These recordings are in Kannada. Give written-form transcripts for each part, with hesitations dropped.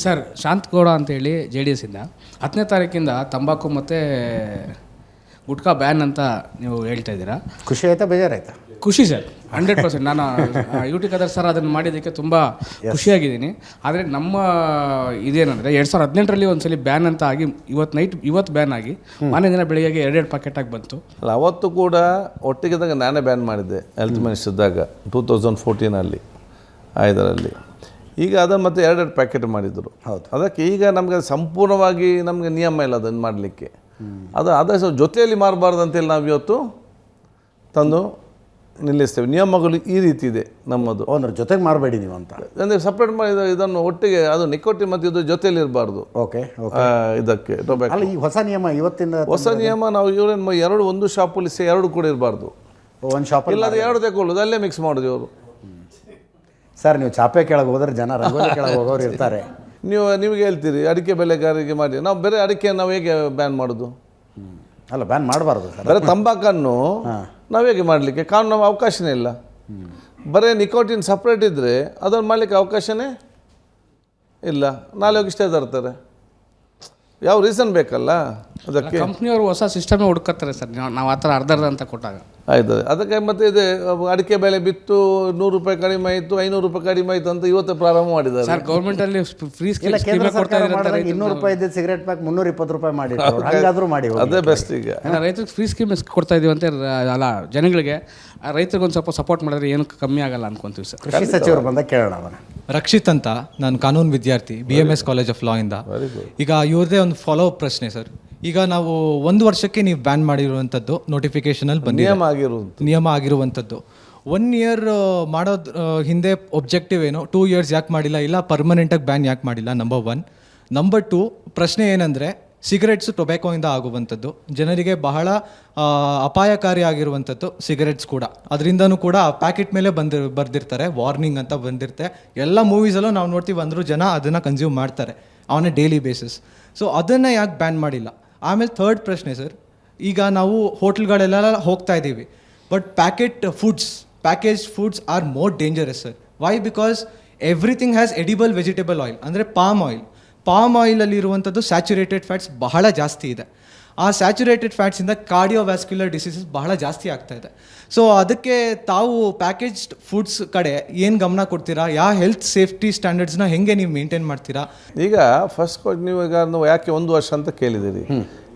ಸರ್ ಶಾಂತಗೌಡ ಅಂತೇಳಿ JDS ಇಂದ 10ನೇ ತಾರೀಕಿಂದ ತಂಬಾಕು ಮತ್ತು ಗುಟ್ಕಾ ಬ್ಯಾನ್ ಅಂತ ನೀವು ಹೇಳ್ತಾ ಇದ್ದೀರಾ. ಖುಷಿ ಆಯ್ತಾ ಬೇಜಾರಾಯ್ತಾ? ಖುಷಿ ಸರ್, 100%. ನಾನು ಯುಟಿ ಖದರ್ ಸರ್ ಅದನ್ನು ಮಾಡಿದ್ದಕ್ಕೆ ತುಂಬ ಖುಷಿಯಾಗಿದ್ದೀನಿ. ಆದರೆ ನಮ್ಮ ಇದೇನಂದರೆ 2018ರಲ್ಲಿ ಒಂದ್ಸಲಿ ಬ್ಯಾನ್ ಅಂತ ಆಗಿ ಇವತ್ತು ಬ್ಯಾನ್ ಆಗಿ ಮಾನ್ಯ ದಿನ ಬೆಳಿಗ್ಗೆ 2 ಪ್ಯಾಕೆಟ್ ಆಗಿ ಬಂತು. ಅಲ್ಲ, ಅವತ್ತು ಕೂಡ ಒಟ್ಟಿಗೆದಾಗ ನಾನೇ ಬ್ಯಾನ್ ಮಾಡಿದ್ದೆ ಹೆಲ್ತ್ ಮಿನಿಸ್ಟರ್ ಇದ್ದಾಗ 2014 5ರಲ್ಲಿ. ಈಗ ಅದನ್ನು ಮತ್ತೆ 2 ಪ್ಯಾಕೆಟ್ ಮಾಡಿದರು. ಹೌದು, ಅದಕ್ಕೆ ಈಗ ನಮಗೆ ಸಂಪೂರ್ಣವಾಗಿ ನಮಗೆ ನಿಯಮ ಇಲ್ಲ ಅದನ್ನು ಮಾಡಲಿಕ್ಕೆ. ಅದೇ ಜೊತೆಯಲ್ಲಿ ಮಾರಬಾರ್ದು ಅಂತೇಳಿ ನಾವು ಇವತ್ತು ತಂದು ನಿಲ್ಲಿಸ್ತೇವೆ. ನಿಯಮಗಳು ಈ ರೀತಿ ಇದೆ ನಮ್ಮದು. ಅಂದ್ರೆ ಜೊತೆಗೆ ಮಾರಬೇಡಿ ನೀವು ಅಂತ, ಅಂದರೆ ಸಪ್ರೇಟ್ ಮಾಡಿ ಇದನ್ನು ಒಟ್ಟಿಗೆ ಅದು ನಿಕೋಟಿನ್ ಮತ್ತು ಇದು ಜೊತೆಯಲ್ಲಿ ಇರಬಾರ್ದು. ಓಕೆ, ಇದಕ್ಕೆ ಟೊಬ್ಯಾಕೋ. ಅಲ್ಲ, ಈ ಹೊಸ ನಿಯಮ ಇವತ್ತಿಂದ ಹೊಸ ನಿಯಮ ನಾವು ಇವರೇನು ಒಂದು ಶಾಪಲ್ಲಿ 2 ಕೂಡ ಇರಬಾರ್ದು. ಒಂದು ಶಾಪ್ ಇಲ್ಲಾಂದ್ರೆ 2 ತಗೊಳ್ಳೋದು, ಅಲ್ಲೇ ಮಿಕ್ಸ್ ಮಾಡೋದು ಇವರು. ಸರ್, ನೀವು ಚಾಪೆ ಕೆಳಗೆ ಹೋದ್ರೆ ಜನ ರಂಗೋಲಿ ಕೆಳಗೆ ಹೋಗೋರು ಇರ್ತಾರೆ. ನಿಮಗೆ ಹೇಳ್ತೀರಿ ಅಡಿಕೆ ಬೆಳೆಗಾರರಿಗೆ ಮಾಡಿ, ನಾವು ಬೇರೆ ಅಡಿಕೆ ನಾವು ಹೇಗೆ ಬ್ಯಾನ್ ಮಾಡೋದು? ಅಲ್ಲ, ಬ್ಯಾನ್ ಮಾಡಬಾರ್ದು ಸರ್. ಬೇರೆ ತಂಬಾಕನ್ನು ನಾವು ಹೇಗೆ ಮಾಡಲಿಕ್ಕೆ ಕಾನೂನು ನಮ್ಗೆ ಅವಕಾಶನೇ ಇಲ್ಲ. ಬರೀ ನಿಕೋಟಿನ್ ಸಪ್ರೇಟ್ ಇದ್ದರೆ ಅದನ್ನು ಮಾಡಲಿಕ್ಕೆ ಅವಕಾಶನೇ ಇಲ್ಲ. ನಾಳೆ ಹೋಗಿ ಇಷ್ಟೇ ತರ್ತಾರೆ. ಯಾವ ರೀಸನ್ ಬೇಕಲ್ಲ ಅದಕ್ಕೆ. ಕಂಪ್ನಿಯವರು ಹೊಸ ಸಿಸ್ಟಮೇ ಹುಡುಕತ್ತಾರೆ ಸರ್. ನಾವು ಆ ಥರ ಅರ್ಧ ಅಂತ ಕೊಟ್ಟಾಗ ಆಯ್ತದೆ. ಅದಕ್ಕೆ ಮತ್ತೆ ಇದೆ, ಅಡಿಕೆ ಬೆಲೆ ಬಿತ್ತು, 100 ರೂಪಾಯಿ ಕಡಿಮೆ ಆಯಿತು, 500 ರೂಪಾಯಿ ಕಡಿಮೆ ಆಯಿತು ಅಂತ ಇವತ್ತು ಪ್ರಾರಂಭ ಮಾಡಿದ್ದಾರೆ. ಸರ್, ಗೌರ್ಮೆಂಟಲ್ಲಿ ಫ್ರೀ ಇಲ್ಲ, ಕೇಂದ್ರ ಸರ್ಕಾರ ಮಾಡಿದಾಗ 200 ರೂಪಾಯಿ ಇದ್ದ ಸಿಗರೇಟ್ ಪ್ಯಾಕ್ 320 ರೂಪಾಯಿ ಮಾಡಿ, ಹಾಗಾದರೂ ಮಾಡಿ. ಅದೇ ಬೆಸ್ಟ್. ಈಗ ರೈತರಿಗೆ ಫ್ರೀ ಸ್ಕೀಮ್ ಕೊಡ್ತಾ ಇದೀವಿ ಅಂತ ಅಲ್ಲ ಜನಗಳಿಗೆ. ರೈತರಿಗೆ ಒಂದು ಸ್ವಲ್ಪ ಸಪೋರ್ಟ್ ಮಾಡಿದ್ರೆ ಏನು ಕಮ್ಮಿ ಆಗಲ್ಲ ಅನ್ಕೊಂತೀವಿ ಸರ್. ಕೃಷಿ ಸಚಿವರು ಬಂದಾಗ ಕೇಳೋಣ ಅವನ. ರಕ್ಷಿತ್ ಅಂತ, ನಾನು ಕಾನೂನು ವಿದ್ಯಾರ್ಥಿ BMS ಕಾಲೇಜ್ ಆಫ್ ಲಾ ಇಂದ. ಈಗ ಇವ್ರದೇ ಒಂದು ಫಾಲೋ ಅಪ್ ಪ್ರಶ್ನೆ ಸರ್. ಈಗ ನಾವು 1 ವರ್ಷಕ್ಕೆ ನೀವು ಬ್ಯಾನ್ ಮಾಡಿರುವಂಥದ್ದು ನೋಟಿಫಿಕೇಶನಲ್ಲಿ ಬಂದಿದೆ, ನಿಯಮ ಆಗಿರುವಂಥದ್ದು. 1 ಇಯರ್ ಮಾಡೋದು ಹಿಂದೆ ಒಬ್ಜೆಕ್ಟಿವ್ ಏನು, 2 ಇಯರ್ಸ್ ಯಾಕೆ ಮಾಡಿಲ್ಲ, ಇಲ್ಲ ಪರ್ಮನೆಂಟಾಗಿ ಬ್ಯಾನ್ ಯಾಕೆ ಮಾಡಿಲ್ಲ? ನಂಬರ್ 1. ನಂಬರ್ 2 ಪ್ರಶ್ನೆ ಏನಂದರೆ, ಸಿಗರೆಟ್ಸು ಟೊಬ್ಯಾಕೋಯಿಂದ ಆಗುವಂಥದ್ದು, ಜನರಿಗೆ ಬಹಳ ಅಪಾಯಕಾರಿ ಆಗಿರುವಂಥದ್ದು ಸಿಗರೆಟ್ಸ್ ಕೂಡ. ಅದರಿಂದನೂ ಕೂಡ ಪ್ಯಾಕೆಟ್ ಮೇಲೆ ಬರ್ದಿರ್ತಾರೆ ವಾರ್ನಿಂಗ್ ಅಂತ ಬಂದಿರುತ್ತೆ. ಎಲ್ಲ ಮೂವೀಸಲ್ಲೂ ನಾವು ನೋಡ್ತೀವಿ, ಅಂದರೂ ಜನ ಅದನ್ನು ಕನ್ಸ್ಯೂಮ್ ಮಾಡ್ತಾರೆ on A daily basis. So ಅದನ್ನು ಯಾಕೆ ಬ್ಯಾನ್ ಮಾಡಿಲ್ಲ? ಆಮೇಲೆ 3rd ಪ್ರಶ್ನೆ ಸರ್, ಈಗ ನಾವು ಹೋಟೆಲ್ಗಳೆಲ್ಲ ಹೋಗ್ತಾ ಇದ್ದೀವಿ, but package foods are more dangerous sir. Why? Because everything has edible vegetable oil, ಅಂದರೆ ಪಾಮ್ ಆಯಿಲಲ್ಲಿರುವಂಥದ್ದು ಸ್ಯಾಚುರೇಟೆಡ್ ಫ್ಯಾಟ್ಸ್ ಬಹಳ ಜಾಸ್ತಿ ಇದೆ. ಆ ಸ್ಯಾಚುರೇಟೆಡ್ ಫ್ಯಾಟ್ಸಿಂದ ಕಾರ್ಡಿಯೋವ್ಯಾಸ್ಕ್ಯುಲರ್ ಡಿಸೀಸಸ್ ಬಹಳ ಜಾಸ್ತಿ ಆಗ್ತಾ ಇದೆ. ಸೊ ಅದಕ್ಕೆ ತಾವು ಪ್ಯಾಕೇಜ್ಡ್ ಫುಡ್ಸ್ ಕಡೆ ಏನು ಗಮನ ಕೊಡ್ತೀರಾ? ಯಾವ ಹೆಲ್ತ್ ಸೇಫ್ಟಿ ಸ್ಟ್ಯಾಂಡರ್ಡ್ಸ್ನ ಹೆಂಗೆ ನೀವು ಮೇಂಟೈನ್ ಮಾಡ್ತೀರಾ? ಈಗ ಫಸ್ಟ್ ನೀವು ಯಾಕೆ 1 ವರ್ಷ ಅಂತ ಕೇಳಿದ್ದೀರಿ.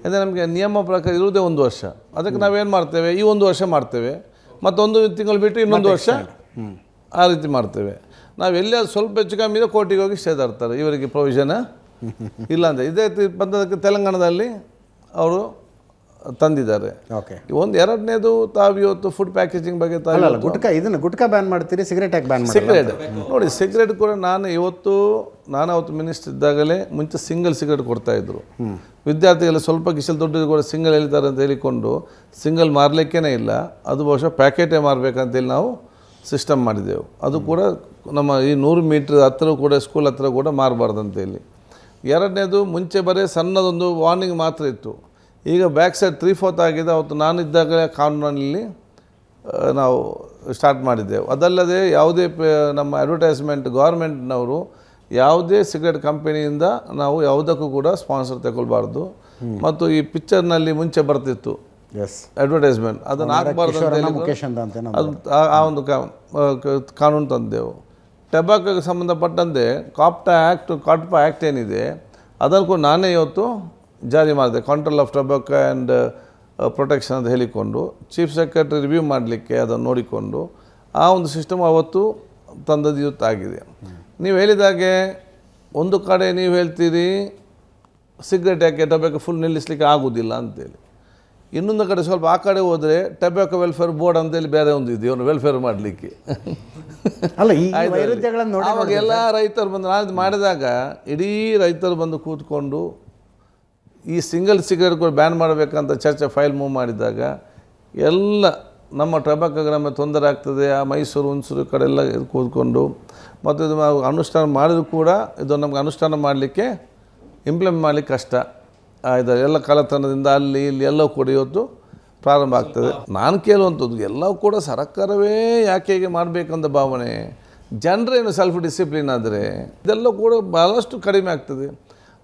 ಅಂದರೆ ನಮಗೆ ನಿಯಮ ಪ್ರಕಾರ ಇರುವುದೇ 1 ವರ್ಷ. ಅದಕ್ಕೆ ನಾವೇನು ಮಾಡ್ತೇವೆ, ಈ 1 ವರ್ಷ ಮಾಡ್ತೇವೆ, ಮತ್ತೊಂದು ತಿಂಗಳು ಬಿಟ್ಟು ಇನ್ನೊಂದು ವರ್ಷ ಆ ರೀತಿ ಮಾಡ್ತೇವೆ. ನಾವು ಎಲ್ಲಿ ಸ್ವಲ್ಪ ಹೆಚ್ಚು ಕಮ್ಮಿ ಇದೆ ಕೋರ್ಟಿಗೆ ಹೋಗಿ ಸ್ಟೇ ತರ್ತಾರೆ, ಇವರಿಗೆ ಪ್ರೊವಿಷನ್ ಇಲ್ಲ ಅಂತ. ಇದೇ ಬಂದದಕ್ಕೆ ತೆಲಂಗಾಣದಲ್ಲಿ ಅವರು ತಂದಿದ್ದಾರೆ. ಓಕೆ, 2ನೇದು ತಾವು ಇವತ್ತು ಫುಡ್ ಪ್ಯಾಕೇಜಿಂಗ್ ಬಗ್ಗೆ ಗುಟ್ಕಾ ಬ್ಯಾನ್ ಮಾಡ್ತೀರಿ, ಸಿಗರೇಟ್ ಯಾಕೆ ಬ್ಯಾನ್ ಮಾಡಿ? ಸಿಗರೇಟ್ ನೋಡಿ, ಸಿಗರೇಟ್ ಕೂಡ ನಾನು ಅವತ್ತು ಮಿನಿಸ್ಟರ್ ಇದ್ದಾಗಲೇ ಮುಂಚೆ ಸಿಂಗಲ್ ಸಿಗರೇಟ್ ಕೊಡ್ತಾಯಿದ್ರು. ವಿದ್ಯಾರ್ಥಿಗಳು ಸ್ವಲ್ಪ ಕಿಸಲ್ ದುಡ್ಡು ಕೂಡ ಸಿಂಗಲ್ ಹೇಳ್ತಾರೆ ಅಂತ ಹೇಳಿಕೊಂಡು ಸಿಂಗಲ್ ಮಾರಲಿಕ್ಕೇ ಇಲ್ಲ, ಅದು ಬಹುಶಃ ಪ್ಯಾಕೆಟೇ ಮಾರಬೇಕಂತೇಳಿ ನಾವು ಸಿಸ್ಟಮ್ ಮಾಡಿದೆವು. ಅದು ಕೂಡ ನಮ್ಮ ಈ 100 ಮೀಟ್ರ್ ಹತ್ತಿರ ಕೂಡ ಸ್ಕೂಲ್ ಹತ್ತಿರ ಕೂಡ ಮಾರಬಾರ್ದು ಅಂತೇಳಿ. 2ನೇದು ಮುಂಚೆ ಬರೀ ಸಣ್ಣದೊಂದು ವಾರ್ನಿಂಗ್ ಮಾತ್ರ ಇತ್ತು. ಈಗ ಬ್ಯಾಕ್ ಸೈಡ್ 3/4 ಆಗಿದೆ. ಅವತ್ತು ನಾನು ಇದ್ದಾಗ ಕಾನೂನಲ್ಲಿ ನಾವು ಸ್ಟಾರ್ಟ್ ಮಾಡಿದ್ದೆವು. ಅದಲ್ಲದೆ ಯಾವುದೇ ನಮ್ಮ ಅಡ್ವರ್ಟೈಸ್ಮೆಂಟ್ ಗೌರ್ಮೆಂಟ್ನವರು ಯಾವುದೇ ಸಿಗರೇಟ್ ಕಂಪನಿಯಿಂದ ನಾವು ಯಾವುದಕ್ಕೂ ಕೂಡ ಸ್ಪಾನ್ಸರ್ ತಗೊಳ್ಬಾರ್ದು. ಮತ್ತು ಈ ಪಿಕ್ಚರ್ನಲ್ಲಿ ಮುಂಚೆ ಬರ್ತಿತ್ತು ಅಡ್ವರ್ಟೈಸ್ಮೆಂಟ್, ಅದನ್ನು ಹಾಕಬಾರ್ದು ಅಂತ ಅದು ಆ ಒಂದು ಕಾನೂನು ತಂದೆವು. ಟೊಬ್ಯಾಕೋಗೆ ಸಂಬಂಧಪಟ್ಟಂತೆ ಕಾಪ್ಟಾ ಆ್ಯಕ್ಟ್ ಏನಿದೆ ಅದನ್ನು ಕೂಡ ನಾನೇ ಇವತ್ತು ಜಾರಿ ಮಾಡಿದೆ. Control of tobacco and protection ಅಂತ ಹೇಳಿಕೊಂಡು ಚೀಫ್ ಸೆಕ್ರೆಟರಿ ರಿವ್ಯೂ ಮಾಡಲಿಕ್ಕೆ ಅದನ್ನು ನೋಡಿಕೊಂಡು ಆ ಒಂದು ಸಿಸ್ಟಮ್ ಅವತ್ತು ತಂದದ್ದು ಇವತ್ತಾಗಿದೆ. ನೀವು ಹೇಳಿದಾಗೆ ಒಂದು ಕಡೆ ನೀವು ಹೇಳ್ತೀರಿ ಸಿಗರೇಟ್ ಯಾಕೆ ಟೊಬ್ಯಾಕೋ ಫುಲ್ ನಿಲ್ಲಿಸಲಿಕ್ಕೆ ಆಗೋದಿಲ್ಲ ಅಂತೇಳಿ, ಇನ್ನೊಂದು ಕಡೆ ಸ್ವಲ್ಪ ಆ ಕಡೆ ಹೋದರೆ ಟೊಬ್ಯಾಕೋ ವೆಲ್ಫೇರ್ ಬೋರ್ಡ್ ಅಂತೇಳಿ ಬೇರೆ ಒಂದು ಇದೆ, ಇವನು ವೆಲ್ಫೇರ್ ಮಾಡಲಿಕ್ಕೆ. ಅಲ್ಲ, ಆವಾಗ ಎಲ್ಲ ರೈತರು ಬಂದು ನಾನು ಮಾಡಿದಾಗ ಇಡೀ ರೈತರು ಬಂದು ಕೂತ್ಕೊಂಡು ಈ ಸಿಂಗಲ್ ಸಿಗರೇಟ್ ಕೂಡ ಬ್ಯಾನ್ ಮಾಡಬೇಕಂತ ಚರ್ಚೆ ಫೈಲ್ ಮೂವ್ ಮಾಡಿದಾಗ ಎಲ್ಲ ನಮ್ಮ ಟೊಬ್ಯಾಕೋಗೆ ನಮಗೆ ತೊಂದರೆ ಆಗ್ತದೆ, ಆ ಮೈಸೂರು ಹುಣಸೂರು ಕಡೆಲ್ಲ ಕೂತ್ಕೊಂಡು ಮತ್ತು ಇದು ನಾವು ಅನುಷ್ಠಾನ ಮಾಡಿದ್ರು ಕೂಡ ಇದು ನಮ್ಗೆ ಅನುಷ್ಠಾನ ಮಾಡಲಿಕ್ಕೆ ಇಂಪ್ಲಿಮೆಂಟ್ ಮಾಡಲಿಕ್ಕೆ ಕಷ್ಟ. ಇದು ಎಲ್ಲ ಕಳ್ಳತನದಿಂದ ಅಲ್ಲಿ ಇಲ್ಲಿ ಎಲ್ಲವೂ ಕೂಡ ಇವತ್ತು ಪ್ರಾರಂಭ ಆಗ್ತದೆ. ನಾನು ಕೇಳುವಂಥದ್ದು ಎಲ್ಲವೂ ಕೂಡ ಸರ್ಕಾರವೇ ಯಾಕೆ ಹೀಗೆ ಮಾಡಬೇಕಂತ ಭಾವನೆ. ಜನರೇನು ಸೆಲ್ಫ್ ಡಿಸಿಪ್ಲಿನ್ ಆದರೆ ಇದೆಲ್ಲ ಕೂಡ ಭಾಳಷ್ಟು ಕಡಿಮೆ ಆಗ್ತದೆ.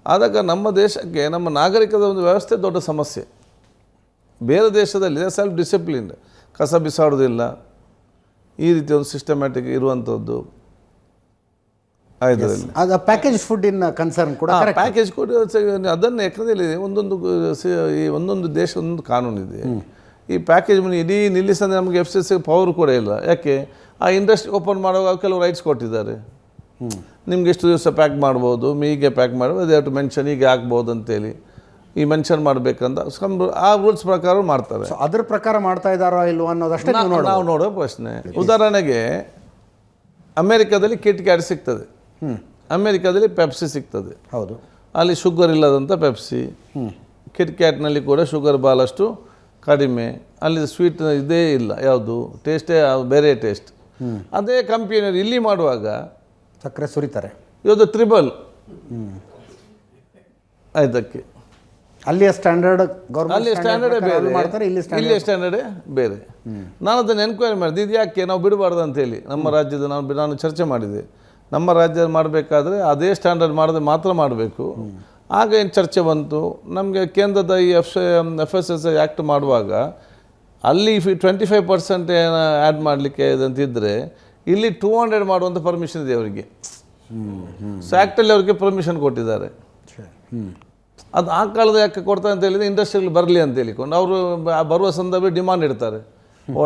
ಆದಾಗ ನಮ್ಮ ದೇಶಕ್ಕೆ ನಮ್ಮ ನಾಗರಿಕದ ಒಂದು ವ್ಯವಸ್ಥೆ ದೊಡ್ಡ ಸಮಸ್ಯೆ. ಬೇರೆ ದೇಶದಲ್ಲಿ ಸೆಲ್ಫ್ ಡಿಸಿಪ್ಲಿನ್, ಕಸ ಬಿಸಾಡೋದಿಲ್ಲ, ಈ ರೀತಿ ಒಂದು ಸಿಸ್ಟಮ್ಯಾಟಿಕ್ ಇರುವಂಥದ್ದು ಇದರಲ್ಲಿ. ಅದು ಪ್ಯಾಕೇಜ್ ಫುಡ್ ಇನ್ ಕನ್ಸರ್ನ್ ಕೂಡ ಪ್ಯಾಕೇಜ್ ಕೊಡಿ ಅದನ್ನು ಯಾಕಂದರೆ ಒಂದೊಂದು ದೇಶ ಒಂದೊಂದು ಕಾನೂನಿದೆ. ಈ ಪ್ಯಾಕೇಜ್ ಮನಿ ಇಡೀ ನಿಲ್ಲಿಸಂದರೆ ನಮಗೆ FCC ಪವರ್ ಕೂಡ ಇಲ್ಲ. ಯಾಕೆ ಆ ಇಂಡಸ್ಟ್ರಿ ಓಪನ್ ಮಾಡುವಾಗ ಕೆಲವು ರೈಟ್ಸ್ ಕೊಟ್ಟಿದ್ದಾರೆ. ನಿಮ್ಗೆ ಎಷ್ಟು ದಿವಸ ಪ್ಯಾಕ್ ಮಾಡ್ಬೋದು, ಹೀಗೆ ಪ್ಯಾಕ್ ಮಾಡ್ಬೋದು, ಅದೇ ಮೆನ್ಷನ್ ಹೀಗೆ ಹಾಕ್ಬೋದು ಅಂತೇಳಿ ಈ ಮೆನ್ಷನ್ ಮಾಡಬೇಕಂತ ಆ ರೂಲ್ಸ್ ಪ್ರಕಾರ ಮಾಡ್ತಾರೆ. ಅದ್ರ ಪ್ರಕಾರ ಮಾಡ್ತಾ ಇದ್ದಾರೋ ಇಲ್ವೋ ಅನ್ನೋದಷ್ಟೇ ನಾವು ನೋಡೋ ಪ್ರಶ್ನೆ. ಉದಾಹರಣೆಗೆ ಅಮೇರಿಕಾದಲ್ಲಿ ಕಿಟ್ ಕ್ಯಾಟ್ ಸಿಗ್ತದೆ, ಅಮೇರಿಕಾದಲ್ಲಿ ಪೆಪ್ಸಿ ಸಿಗ್ತದೆ. ಹೌದು, ಅಲ್ಲಿ ಶುಗರ್ ಇಲ್ಲದಂಥ ಪೆಪ್ಸಿ. ಕಿಟ್ ಕ್ಯಾಟ್ನಲ್ಲಿ ಕೂಡ ಶುಗರ್ ಭಾಳಷ್ಟು ಕಡಿಮೆ, ಅಲ್ಲಿ ಸ್ವೀಟ್ ಇದೇ ಇಲ್ಲ, ಯಾವುದು ಟೇಸ್ಟೇ ಬೇರೆ ಟೇಸ್ಟ್. ಅದೇ ಕಂಪನಿಯವರು ಇಲ್ಲಿ ಮಾಡುವಾಗ ಸಕ್ಕರೆ ಸುರಿತಾರೆ, ಇವತ್ತು ತ್ರಿಬಲ್ ಇದಕ್ಕೆ. ಅಲ್ಲಿಯ ಸ್ಟ್ಯಾಂಡರ್ಡ್ ಅಲ್ಲಿ ಸ್ಟ್ಯಾಂಡರ್ಡೇ ಬೇರೆ ಮಾಡ್ತಾರೆ, ಇಲ್ಲಿ ಸ್ಟ್ಯಾಂಡರ್ಡೇ ಬೇರೆ. ನಾನು ಅದನ್ನು ಎನ್ಕ್ವೈರಿ ಮಾಡಿದೆ, ಇದು ಯಾಕೆ ನಾವು ಬಿಡಬಾರ್ದು ಅಂತೇಳಿ. ನಮ್ಮ ರಾಜ್ಯದ ನಾನು ಚರ್ಚೆ ಮಾಡಿದೆ, ನಮ್ಮ ರಾಜ್ಯ ಮಾಡಬೇಕಾದ್ರೆ ಅದೇ ಸ್ಟ್ಯಾಂಡರ್ಡ್ ಮಾಡಿದ್ರೆ ಮಾತ್ರ ಮಾಡಬೇಕು. ಆಗ ಏನು ಚರ್ಚೆ ಬಂತು, ನಮಗೆ ಕೇಂದ್ರದ ಈ FSSAI ಆ್ಯಕ್ಟ್ ಮಾಡುವಾಗ ಅಲ್ಲಿ 25% ಏನು ಆ್ಯಡ್ ಮಾಡಲಿಕ್ಕೆ ಇದಂತಿದ್ದರೆ ಇಲ್ಲಿ 200 ಮಾಡುವಂಥ ಪರ್ಮಿಷನ್ ಇದೆ ಅವರಿಗೆ. ಸೊ ಆ್ಯಕ್ಟಲ್ಲಿ ಅವ್ರಿಗೆ ಪರ್ಮಿಷನ್ ಕೊಟ್ಟಿದ್ದಾರೆ. ಅದು ಆ ಕಾಲದ ಯಾಕೆ ಕೊಡ್ತಾರೆ ಅಂತ ಹೇಳಿದರೆ ಇಂಡಸ್ಟ್ರಿಗಳು ಬರಲಿ ಅಂತ ಹೇಳಿಕೊಂಡು ಅವರು ಬರುವ ಸಂದರ್ಭ ಡಿಮಾಂಡ್ ಇಡ್ತಾರೆ.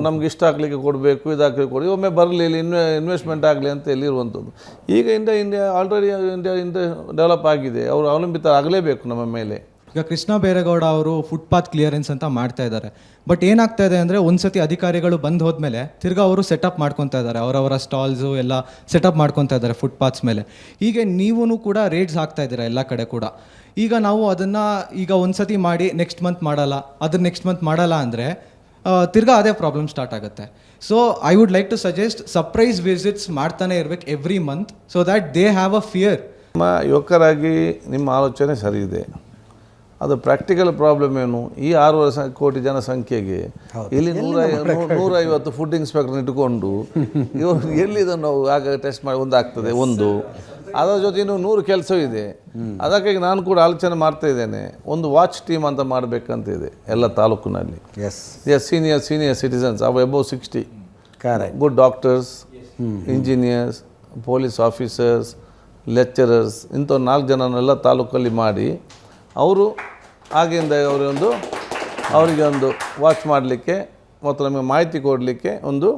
ನಮ್ಗೆ ಇಷ್ಟ ಹಾಕ್ಲಿಕ್ಕೆ ಕೊಡಬೇಕು, ಇದು ಹಾಕ್ಲಿಕ್ಕೆ ಕೊಡಿ, ಒಮ್ಮೆ ಬರಲಿ, ಇಲ್ಲಿ ಇನ್ವೆಸ್ಟ್ಮೆಂಟ್ ಆಗಲಿ ಅಂತ ಹೇಳಿರುವಂಥದ್ದು. ಈಗ ಇಂಡಿಯಾ ಆಲ್ರೆಡಿ ಡೆವಲಪ್ ಆಗಿದೆ, ಅವರು ಅವಲಂಬಿತ ಆಗಲೇಬೇಕು ನಮ್ಮ ಮೇಲೆ. ಈಗ ಕೃಷ್ಣ ಬೈರೇಗೌಡ ಅವರು ಫುಟ್ಪಾತ್ ಕ್ಲಿಯರೆನ್ಸ್ ಅಂತ ಮಾಡ್ತಾ ಇದ್ದಾರೆ. ಬಟ್ ಏನಾಗ್ತಾ ಇದೆ ಅಂದರೆ ಒಂದ್ಸತಿ ಅಧಿಕಾರಿಗಳು ಬಂದು ಹೋದ್ಮೇಲೆ ತಿರ್ಗಾ ಅವರು ಸೆಟಪ್ ಮಾಡ್ಕೊತಾ ಇದ್ದಾರೆ, ಅವರವರ ಸ್ಟಾಲ್ಸು ಎಲ್ಲ ಸೆಟಪ್ ಮಾಡ್ಕೊತಾ ಇದ್ದಾರೆ ಫುಟ್ಪಾತ್ಸ್ ಮೇಲೆ. ಹೀಗೆ ನೀವೂ ಕೂಡ ರೇಟ್ಸ್ ಹಾಕ್ತಾ ಇದ್ದೀರಾ ಎಲ್ಲ ಕಡೆ ಕೂಡ. ಈಗ ನಾವು ಅದನ್ನು ಈಗ ಒಂದ್ಸತಿ ಮಾಡಿ ನೆಕ್ಸ್ಟ್ ಮಂತ್ ಮಾಡಲ್ಲ, ಅದ್ರ ನೆಕ್ಸ್ಟ್ ಮಂತ್ ಮಾಡಲ್ಲ ಅಂದರೆ ತಿರ್ಗಾ ಅದೇ ಪ್ರಾಬ್ಲಮ್ ಸ್ಟಾರ್ಟ್ ಆಗುತ್ತೆ. So I would like to suggest surprise visits ಮಾಡ್ತಾನೆ ಇರ್ಬೇಕು every month, so that they have a fear. ನಮ್ಮ ಯುವಕರಾಗಿ ನಿಮ್ಮ ಆಲೋಚನೆ ಸರಿ ಇದೆ. ಅದು ಪ್ರಾಕ್ಟಿಕಲ್ ಪ್ರಾಬ್ಲಮ್ ಏನು, ಈ 6.5 ಕೋಟಿ ಜನಸಂಖ್ಯೆಗೆ ಇಲ್ಲಿ 150 ಫುಡ್ ಇನ್ಸ್ಪೆಕ್ಟರ್ ಇಟ್ಕೊಂಡು ಇವರು ಎಲ್ಲಿದನ್ನು ನಾವು ಆಗ ಟೆಸ್ಟ್ ಮಾಡಿ ಆಗ್ತದೆ ಒಂದು. ಅದರ ಜೊತೆ ಇನ್ನೂ 100 ಕೆಲಸ ಇದೆ. ಅದಕ್ಕಾಗಿ ನಾನು ಕೂಡ ಆಲೋಚನೆ ಮಾಡ್ತಾ ಇದ್ದೇನೆ, ಒಂದು ವಾಚ್ ಟೀಮ್ ಅಂತ ಮಾಡಬೇಕಂತ ಇದೆ ಎಲ್ಲ ತಾಲೂಕಿನಲ್ಲಿ. Senior citizens above 60 good doctors, engineers, police officers, lecturers, ಇಂಥ 4 ಜನನೆಲ್ಲ ತಾಲೂಕಲ್ಲಿ ಮಾಡಿ ಅವರು ಆಗಿಂದ ಅವರಿಗೆ ಒಂದು ವಾಚ್ ಮಾಡಲಿಕ್ಕೆ ಮತ್ತು ನಮಗೆ ಮಾಹಿತಿ ಕೊಡಲಿಕ್ಕೆ ಒಂದು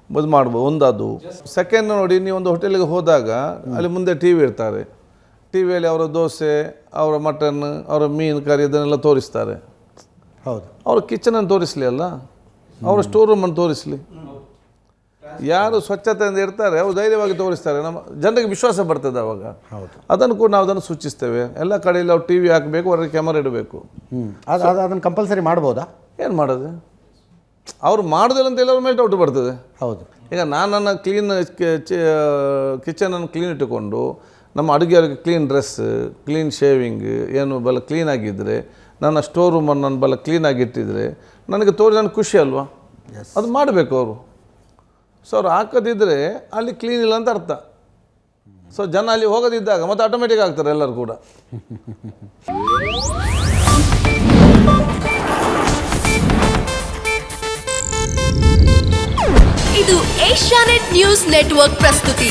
ಇದು ಮಾಡ್ಬೋದು. ಒಂದದು. ಸೆಕೆಂಡ್ ನೋಡಿ, ನೀವು ಒಂದು ಹೋಟೆಲಿಗೆ ಹೋದಾಗ ಅಲ್ಲಿ ಮುಂದೆ TV ಇರ್ತಾರೆ. TVಯಲ್ಲಿ ಅವರ ದೋಸೆ, ಅವರ ಮಟನ್, ಅವರ ಮೀನು ಕರಿ ಇದನ್ನೆಲ್ಲ ತೋರಿಸ್ತಾರೆ. ಹೌದು, ಅವರ ಕಿಚನನ್ನು ತೋರಿಸಲಿ ಅಲ್ಲ, ಅವರ ಸ್ಟೋರ್ ರೂಮನ್ನು ತೋರಿಸಲಿ. ಯಾರು ಸ್ವಚ್ಛತೆಯಿಂದ ಇರ್ತಾರೆ ಅವರು ಧೈರ್ಯವಾಗಿ ತೋರಿಸ್ತಾರೆ, ನಮ್ಮ ಜನರಿಗೆ ವಿಶ್ವಾಸ ಬರ್ತದೆ ಅವಾಗ. ಅದನ್ನು ಕೂಡ ನಾವು ಅದನ್ನು ಸೂಚಿಸ್ತೇವೆ. ಎಲ್ಲ ಕಡೆಯಲ್ಲಿ ಅವ್ರು TV ಹಾಕಬೇಕು, ಅವರಿಗೆ ಕ್ಯಾಮರಾ ಇಡಬೇಕು. ಅದನ್ನು ಕಂಪಲ್ಸರಿ ಮಾಡ್ಬೋದಾ? ಏನು ಮಾಡೋದು, ಅವ್ರು ಮಾಡೋದಿಲ್ಲ ಅಂತ ಎಲ್ಲರ ಮೇಲೆ ಡೌಟ್ ಬರ್ತದೆ. ಹೌದು, ಈಗ ನಾನು ನನ್ನ ಕಿಚನನ್ನು ಕ್ಲೀನ್ ಇಟ್ಟುಕೊಂಡು ನಮ್ಮ ಅಡುಗೆಯವರಿಗೆ ಕ್ಲೀನ್ ಡ್ರೆಸ್, ಕ್ಲೀನ್ ಶೇವಿಂಗ್ ಏನು ಬಲ್ಲ ಕ್ಲೀನ್ ಆಗಿದ್ದರೆ, ನನ್ನ ಸ್ಟೋರ್ ರೂಮನ್ನು ನಾನು ಬಲ್ಲ ಕ್ಲೀನಾಗಿ ಇಟ್ಟಿದ್ರೆ ನನಗೆ ನನಗೆ ಖುಷಿ ಅಲ್ವಾ? ಅದು ಮಾಡಬೇಕು ಅವರು. ಸೊ ಅವ್ರು ಹಾಕದಿದ್ದರೆ ಅಲ್ಲಿ ಕ್ಲೀನ್ ಇಲ್ಲ ಅಂತ ಅರ್ಥ. ಸೊ ಜನ ಅಲ್ಲಿ ಹೋಗೋದಿದ್ದಾಗ ಮತ್ತೆ ಆಟೋಮೆಟಿಕ್ ಆಗ್ತಾರೆ ಎಲ್ಲರೂ ಕೂಡ. ಇದು ಏಷ್ಯಾನೆಟ್ ನ್ಯೂಸ್ ನೆಟ್ವರ್ಕ್ ಪ್ರಸ್ತುತಿ.